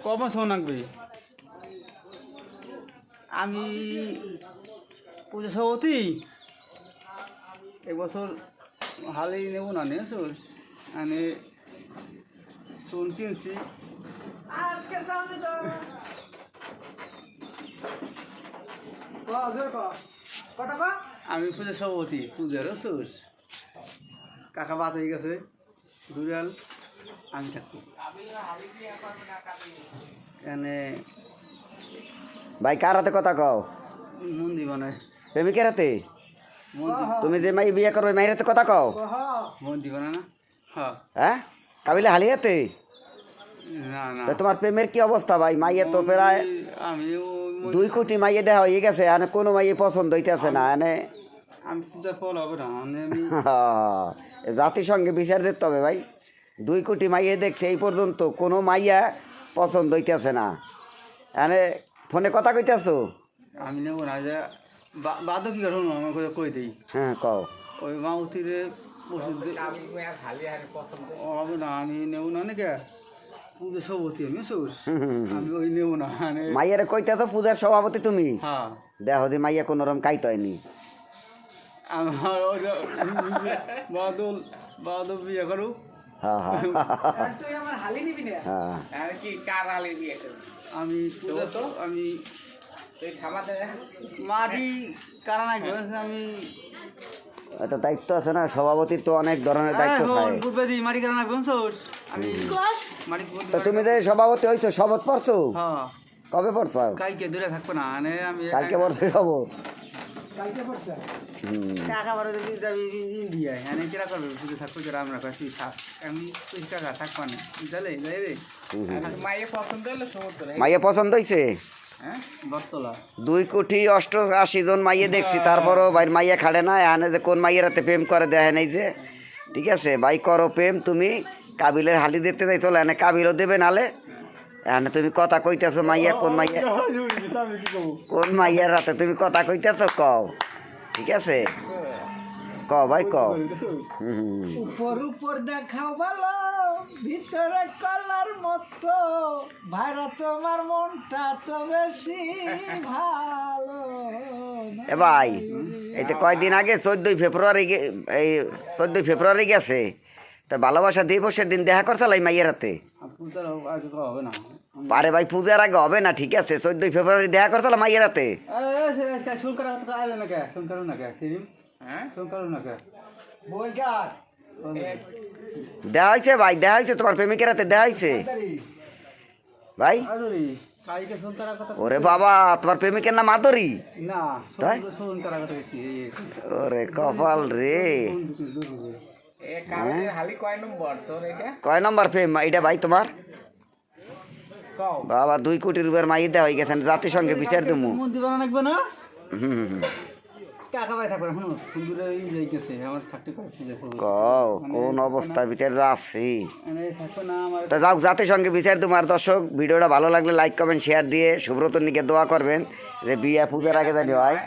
কবে শোন লাগবে আমি পুজো সভাপতি এবছর হালেই নেব না নিয়ে শোন আমি শোন কিনছি আমি পুজো সভাপতি পূজার সোস কাকা বাদ হয়ে গেছে দুরাল আমি থাকি এখানে ভাই কার হাতে কথা কও মন্দির বানায় প্রেমিকের হাতে মন্দির তুমি যে মাই বিয়ে করবে মায়ের হাতে কথা কও মন্দির বানায় না হ্যাঁ হ্যাঁ কাবিলে হালি হাতে না না তা তোমার প্রেমের কি অবস্থা ভাই মাইয়ে তো প্রায় আমি 2 কোটি মাইয়ে দেওয়া হয়ে গেছে এনে কোনো মাইয়ে পছন্দ হইতেছে না এনে আমি পূজা ফল হবে না আমি জাতিসংঘে বিচার দিতে হবে ভাই 2 কোটি মাইয়ে দেখছে এই পর্যন্ত কোনো মাইয়া পছন্দ হইতেছে না এনে ফোনে কথা কইতেছো আমি নেব না যে বাদও কি করো না আমাকে কই দিই হ্যাঁ কও ওই মাউতিরে ওষুধ হবে না আমি নেব না নাকি পুজো সভাপতি আমি সোস আমি ওই নেব না মানে মাইয়ারে কইতেছো পূজার সভাপতি তুমি হ্যাঁ দেখো দি মাইয়া কোনো রকম কাইতে হয়নি আমার বাদল বাদল বিয়ে করু হ্যাঁ হ্যাঁ হ্যাঁ আমি আমি মাটি কারা নাই আমি একটা দায়িত্ব আছে না সভাপতির তো অনেক ধরনের দায়িত্ব থাকে গুরবেদি মাটি কারা নাই সোস আমি মাটি তো তুমি যে সভাপতি হইছো শপথ পড়ছো হ্যাঁ কবে পড়ছো কালকে দূরে থাকবো না মানে আমি কালকে পড়ছো শপথ টাকা বারো যদি যাবি ইন্ডিয়ায় এনে কিরা করবে পুজো থাকবো যারা আমরা কাছে আমি তুই টাকা থাকবো না জালে যাই রে মাইয়ে পছন্দ হলো সমুদ্র মাইয়া পছন্দ হইছে হ্যাঁ বটতলা 2 কোটি 88 জন মাইয়ে দেখছি তারপরও ভাই মাইয়া খাড়ে না এনে যে কোন মাইয়ের হাতে প্রেম করে দেখে নাই যে ঠিক আছে ভাই করো প্রেম তুমি কাবিলের হালি দিতে যাইতো এনে কাবিলও দেবে নালে এনে তুমি কথা কইতেছো মাইয়া কোন মাইয়ার রাতে তুমি কথা কইতেছো কও ঠিক আছে কও ভাই কও উপর উপর দেখাও ভালো ভিতরে কলার মতো ভাইরা তোমার মনটা তো বেশি ভালো এ ভাই এই তো কয়দিন আগে 14 ফেব্রুয়ারি এই 14 ফেব্রুয়ারি গেছে তা ভালোবাসা দিবসের দিন দেখা করছাল এই মাইয়ের হাতে পূজার আগে হবে না আরে ভাই পূজার আগে হবে না ঠিক আছে 14 ফেব্রুয়ারি দেখা করছাল মাইয়ের হাতে শুনকার আইলো না কে শুনকারু না কে হ্যাঁ শুনকারু না কে বইকার দেখা হয়েছে ভাই দেখা হয়েছে তোমার প্রেমিকের হাতে দেখা হয়েছে ভাই আদরি কালকে শুনকার কথা ওরে বাবা তোমার প্রেমিকের নাম আদরি না তাই? শুনকার কথা বলছি ওরে কপাল রে কয় নম্বর প্রেম এটা ভাই তোমার বাবা 2 কোটি রুপিয়ার মাই দেওয়া হয়ে গেছেন জাতিসংঘে বিচার দেবো মন্দির বানা লাগবে না হুম টাকা বাড়ি থাকবে না শুনো সুন্দরে যাই গেছে আমার থাকতে পারছে কও কোন অবস্থার ভিতর যাচ্ছি থাকবে না আমার তা যাও জাতিসংঘে বিচার তোমার দর্শক ভিডিওটা ভালো লাগলে লাইক কমেন্ট শেয়ার দিয়ে সুব্রতর নিকে দোয়া করবেন যে বিয়ে পূজার আগে জানি হয়